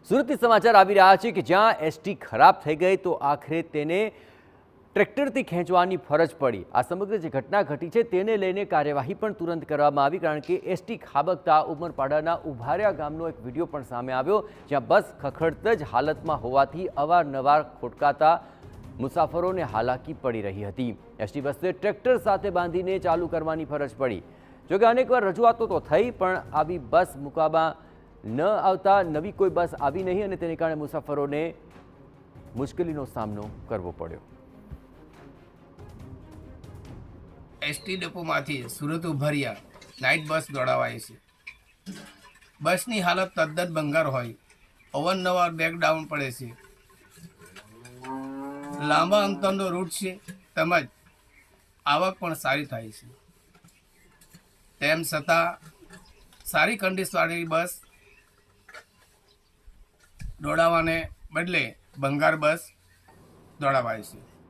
સુરતથી સમાચાર આવી રહ્યા છે કે જ્યાં એસટી ખરાબ થઈ ગઈ તો આખરે તેને ટ્રેક્ટરથી ખેંચવાની ફરજ પડી। આ સમગ્ર જે ઘટના ઘટી છે તેને લઈને કાર્યવાહી પણ તુરંત કરવામાં આવી, કારણ કે એસટી ખાબકતા ઉમરપાડાના ઉભારિયા ગામનો એક વિડીયો પણ સામે આવ્યો, જ્યાં બસ ખખડત જ હાલતમાં હોવાથી અવારનવાર ખોટકાતા મુસાફરોને હાલાકી પડી રહી હતી। એસટી બસને ટ્રેક્ટર સાથે બાંધીને ચાલુ કરવાની ફરજ પડી। જોકે અનેકવાર રજૂઆતો તો થઈ, પણ આવી બસ મૂકવામાં ન આવતા નવી કોઈ બસ આવી નહીં અને તેને કારણે મુસાફરોને મુશ્કેલીનો સામનો કરવો પડ્યો। એસટી ડેપોમાંથી સુરત ઉભરિયા નાઇટ બસ દોડાવાય છે। બસની હાલત તદ્દન ભંગાર હોય, અવારનવાર બ્રેકડાઉન પડે છે, લાંબા અંતરનો રૂટ છે, તેમજ આવક પણ સારી થાય છે। તેમ છતાં સારી કન્ડિશનવાળી બસ દોડાવવાને બદલે ભંગાર બસ દોડાવાય છે।